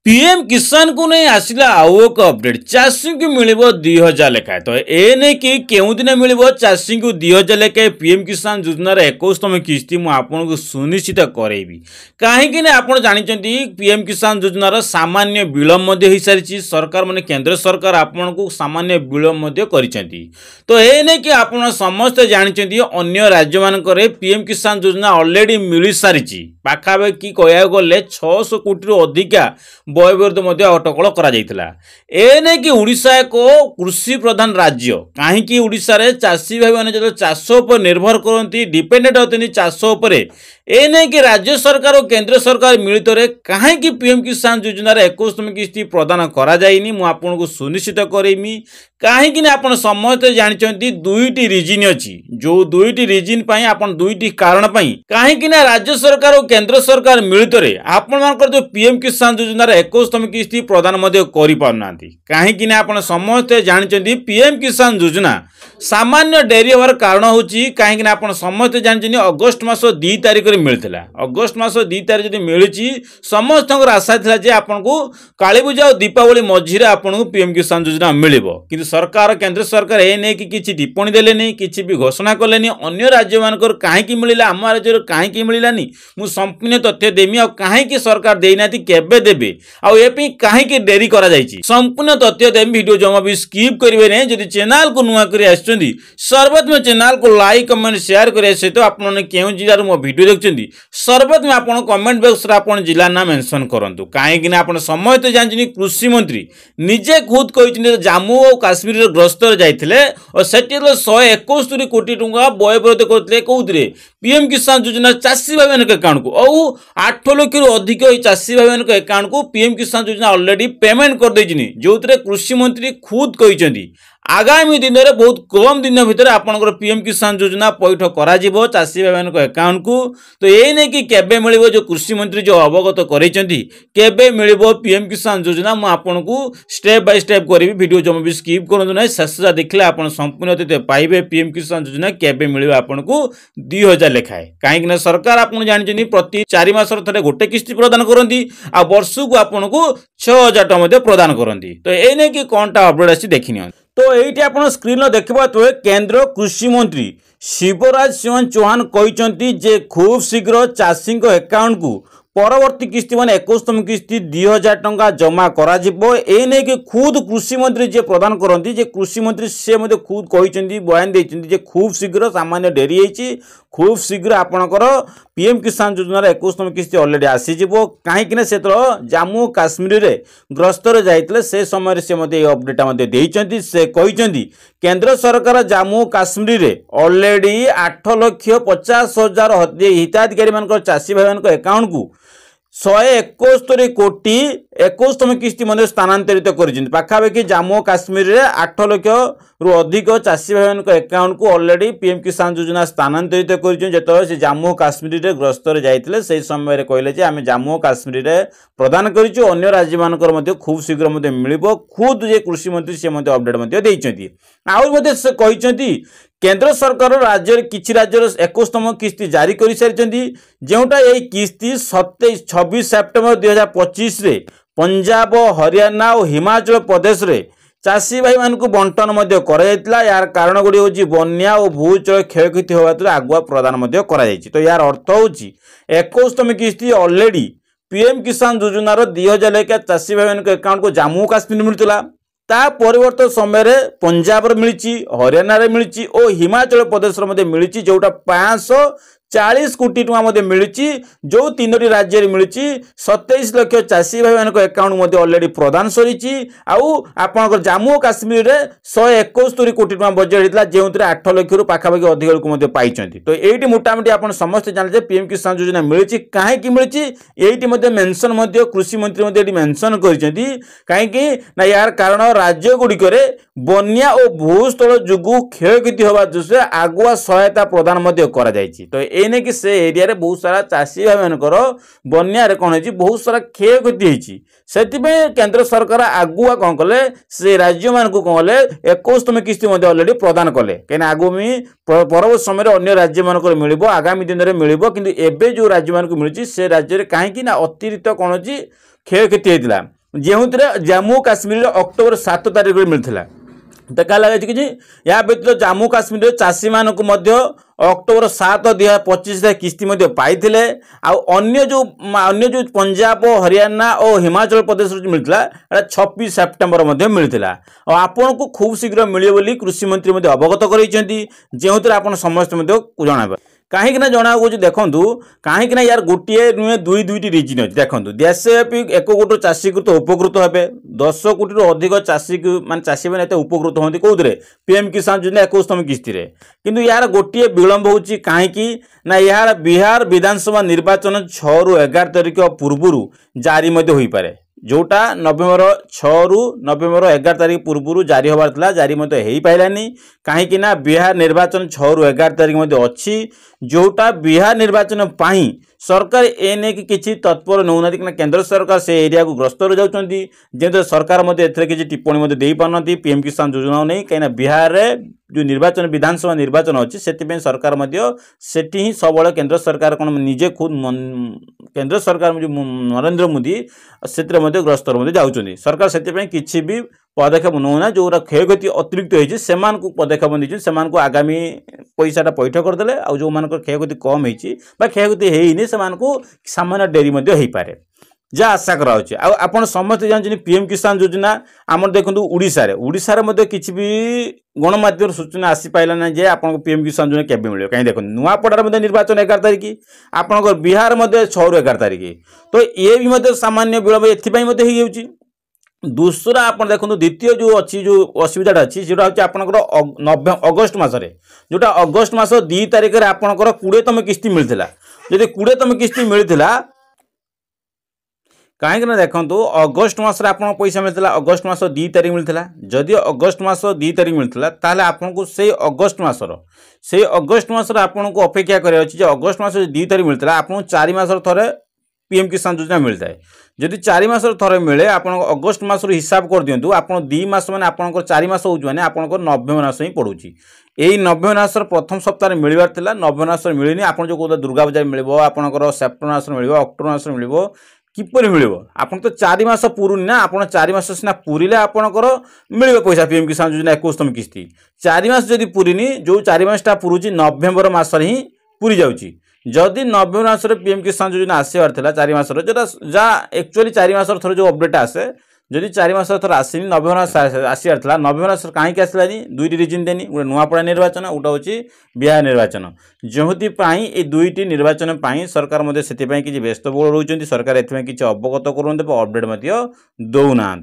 PM किसान को नहीं आसला आउ एक अपडेट चाषी को मिल 2000 लेखाएं तो एने कि केउ दिन मिल चाषी को 2000 लेखाएं पीएम किसान योजनार 21तम किस्ती मुझे सुनिश्चित करेबी कहीं आप जानते पीएम किसान योजनार सामान्य विलम्ब हो सारी सरकार माने केंद्र सरकार आपन को सामान्य विलम्ब कर तो एने कि आप समस्ते जानते अन्य राज्य मान पीएम किसान योजना ऑलरेडी मिल सारी पाखापाखि कह गले 600 कोटी अधिका व्ययबराद अटकल कर ओडिशा एक कृषि प्रधान राज्य कहीं ओडिशा रे चाषी भाई मैंने जो चाष पर निर्भर करती डिपेंडेंट होती चाष एने कि राज्य सरकार और केंद्र सरकार मिलित कहीं पीएम किसान योजनार 21तम किस्ती प्रदान कर सुनिश्चित करेमी कहीं आप समस्ते जानते दुईटी रिजिन अच्छी जो दुईटी रिजिन आप दुईटी कारण कहीं राज्य सरकार और केंद्र सरकार मिलित आपण जो पीएम किसान योजनार 21तम किस्ती प्रदान करना कहीं आप समस्ते जानते पीएम किसान योजना सामान्य डेरी होवार कारण हूँ कहीं आप समस्ते जानते अगस्ट मास 2 तारिख मिलता अगस्ट मास 2 तारिख जब मिली समस्त आशा था आपन को काली पूजा और दीपावली मझीरे आपन को पीएम किसान योजना मिल कि सरकार केंद्र सरकार ए नहीं कि टिप्पणी देले किसी भी घोषणा कले अन्य राज्य मान कहीं मिलला आम राज्य कहीं मिललानी मु संपूर्ण तथ्य देमी आ कहीं सरकार देना केबे देबे आ ए कहीं डेरी करा जायछि संपूर्ण तथ्य देमी वीडियो जमा भी स्किप करेंगे नहीं जब चैनल को नुआ कर सर्वप्रथम चैनल को लाइक कमेंट शेयर करने सहित आपने क्यों जिलार मो वीडियो देखते सर्वप्रथम आप कमेंट बॉक्स रे आपन जिला ना मेंशन करंतु कहीं आप समस्त जानते कृषि मंत्री निजे खुद कहते जम्मू और काश्मीर ग्रस्त जाते और से 171 कोटी टंका व्ययबराद करते कौन पीएम किसान योजना चाषी भाई मान अकाउंट को और 8 लाख रु अधिक चाषी भाई मान अकाउंट को पीएम किसान योजना ऑलरेडी पेमेंट कर देछि जो कृषि मंत्री खुद कहते आगामी दिन में बहुत कम दिन भितर आपनकर पीएम किसान योजना पैठ करा जिवो चाषी भाई मान अकाउंट को तो ये नहीं कि केबे मिलिबो जो कृषि मंत्री जो अवगत करैछंती केबे मिलिबो पीएम किसान योजना मु आपन को स्टेप बाय स्टेप करिवि वीडियो जम भी स्किप करंतु नै शेष देखले आपन संपूर्ण तथ्य पाइबे पीएम किसान योजना केबे मिलिबो आपन को 2000 लेखाए काहेकि ना सरकार आपन जानछनी प्रति 4 मास थरे गोटे किस्ती प्रदान करंती आ वर्ष को आपन को 6000 टका प्रदान करंती तो ए नै कि कोनटा अपडेट अछि देखिनियो तो ये आप स्क्रीन देखा तो केंद्र कृषि मंत्री शिवराज सिंह चौहान कहते जे खूब शीघ्र चाषी अकाउंट को परवर्ती किस्ती मान 21तम किस्ती 2000 टंका जमा करा जिवो ए नै कि खुद कृषि मंत्री जे प्रदान करती जे कृषि मंत्री से खुद कहते बयान देते जे खूब शीघ्र सामान्य डेरी होती खूब शीघ्र आपणकर पीएम किसान योजनार 21तम किस्ती ऑलरेडी आसीजिवो कहीं से तो जम्मू काश्मीर रे ग्रस्त जाइतले से समय से अपडेट देइचंती से कहते केंद्र सरकार जम्मू काश्मीर रे ऑलरेडी 8,50,000 हिताधिकारी मान चाषी भाई मान अकाउंट को 171 कोटी 21तम किस्ती स्थानांतरित पाखापाखि जम्मू काश्मीर रे 8 लाख रु अधिक चाषी भाई मान अकाउंट को ऑलरेडी पीएम किसान योजना स्थानांतरित कर जम्मू काश्मीर रे ग्रस्त जाइतले से समय कहले जे आमे जम्मू काश्मीर रे प्रदान करिछु अन्य राज्य मानकर मध्ये खूब शीघ्र मध्ये मिलिबो खुद जे कृषि मंत्री से मध्ये अपडेट मध्ये देइछंती आउ मध्ये से कहिसंती केंद्र सरकार राज्य किछि राज्य 21तम किस्ती जारी कर सारी जोटा यही किस्ती 26 सेप्टेम्बर 2025 रे पंजाब हरियाणा और हिमाचल प्रदेश रे चाषी भाई मान को बंटन यार कारण गुड़ी हूँ बन्या और भूचल क्षयक्षति होगा आगुआ प्रदान तो यार अर्थ हूँ 21तम किस्ती ऑलरेडी पीएम किसान योजनार 2000 लेखा चाषी भाई मान अकाउंट को जम्मू काश्मीर मिलता ता परिवर्तन समय पंजाब मिली हरियाणा मिली और हिमाचल प्रदेश मिली जोटा 540 कोटी टका मिली जो 3टी राज्य मिली 27 लाख चाषी भाई मान अकाउंट ऑलरेडी प्रदान सरी आप जम्मू काश्मीर रे 171 कोटी टका बजेट होता जो 8 लाख रु पाखापाखि अधिक लोक पाई तो ये मोटामोटी आप समस्त जाने पीएम किसान योजना मिली कहीं मिली ये मेंशन कृषि मंत्री मेंशन कर यार कारण राज्य गुड़िक बन्या और भूस्थल जुगु क्षयक्षति होगा दृष्टि आगुआ सहायता प्रदान तो एने कि से एरिया रे बहुत सारा चाषी भाई मानकर बन्या रे कौन है बहुत सारा क्षयक्षति होती से केंद्र सरकार आगुआ कौन कले से राज्य मान को कौन कले 21तम किस्ती ऑलरेडी प्रदान कले कहीं आगामी परवर्त समय अन्य राज्य मान मिल आगामी दिन में मिल कि जो राज्य मान को मिली से राज्य में कहीं अतिरिक्त कौन अच्छी क्षयक्षति होता जो जम्मू काश्मीर अक्टोबर 7 तारिख में मिलता देखा लगे कि या व्यतीत जम्मू काश्मीर चाषी मानक अक्टोबर 7 2025 किस्ती पाई अन्य पंजाब हरियाणा और हिमाचल प्रदेश मिलता 26 सेप्टेम्बर मिलता आपन को खूब शीघ्र मिले बोली कृषि मंत्री अवगत कर जो आप समस्त जन कहीं जना देखूँ कहीं यार गोटे नुहे दुई दुईटी रिजन अच्छी देखो देशव्यापी 1 कोटी चाषी तो उपकृत हे 10 कोटी अधिक चाषी मान चाषी मैंने उपकृत होती कौन पीएम किसान योजना 21तम किस्ती किंतु यार गोटे विलंब होची कहीं ना यार बिहार विधानसभा निर्वाचन 6 ରୁ 11 तारिख पूर्व जारी हो पारे जोटा नवेम्बर 6 ରୁ नवेम्बर 11 तारिख पूर्व जारी होबार था जारी हो पारानी कहीं बिहार निर्वाचन 6 ରୁ 11 तारिख अच्छी जोटा बिहार निर्वाचन पाई सरकार एने किसी तत्पर नौना कि केंद्र सरकार से एरिया को ग्रस्त हो जाती जेहेतु सरकार किसी टिप्पणी दे पारना पीएम किसान योजना नहीं कहीं बिहार में जो निर्वाचन विधानसभा निर्वाचन अच्छी से सरकार सेठी ही सब केंद्र सरकार कौन निजे खुद केंद्र सरकार जो नरेंद्र मोदी से ग्रस्त जाऊँच सरकार से किसी भी पदक्षेप नौना जो क्षयक्षति अतिरिक्त होती पदक्षेप नहीं आगामी पैसा पैठ करदे आ जो मान क्षयक्षति कम होती क्षयक्षति होनी से सामान्य डेरी हो पारे जहाँ आशा कराऊँच आपड़ समस्त जानते पीएम किसान योजना आम देखो उड़ीसा किसी भी गणमाध्यम सूचना आसी पाइला ना जे आपको पीएम किसान योजना केबे मिले कहीं देखो नुआपड़ार निर्वाचन 11 तारिख आपंकर बिहार 6 ରୁ 11 तारिख तो ये भी सामान्य विलंब एथपाई दूसरा आप देखो द्वितीय जो अच्छी जो असुविधा अच्छी से आपंकर अगस्ट मसरे जोटा अगस्ट मास 2 तारिख में आपंकर 20तम किस्ती मिलता जब 20तम किस्ती मिलता कहीं देखो अगस्ट मसरे आप पैसा मिलता अगस्ट मास 2 तारिख मिलता जदि अगस्ट मास 2 तारिख मिलता ताले आपको से अगस्ट मसर आपको अपेक्षा कराया अगस्ट मास 2 तारिख मिलता आपको 4 मास थे पीएम किसान योजना मिलता है जदि 4 मास थे मिले आप अगस्ट मास हिसाब कर दिंतु आप 2 मास मैंने आप 4 मास हो आपंकर नवेम्बर मास ही पड़ूची यही नवेम्बर मास प्रथम सप्ताह मिलवार था नवेम्बर मास मिलनी आप जो कहते दुर्गा पूजा मिल आपंकर सेप्टेम्बर मास मिल अक्टोबर मास मिल किपर मिल आप तो 4 मास पूरुनी ना आप 4 मास सीना पूरिले आपंकर मिले पैसा पीएम किसान योजना 21तम किस्ती 4 मास जदि पूरिनी जो 4 मासटा पूरुची नवेम्बर मास ही पूरी जाऊँगी जदि नवेम्बर मास पीएम किसान योजना आसबार था 4 मास जहाँ एक्चुअली 4 मास थोड़ा जो अपडेट आसे जदि 4 मास थोड़ा आसनी नवेम्बर मास आसबार था नवेम्बर मास कहीं आसलानी 2टी रिजन देनी गोटे नुआपड़ा निर्वाचन गोटे हूँ बिहार निर्वाचन जो ये 2टी निर्वाचन सरकार से किसी व्यस्तबहुल रोच सरकार एथि किसी अवगत करें अपडेट दौना।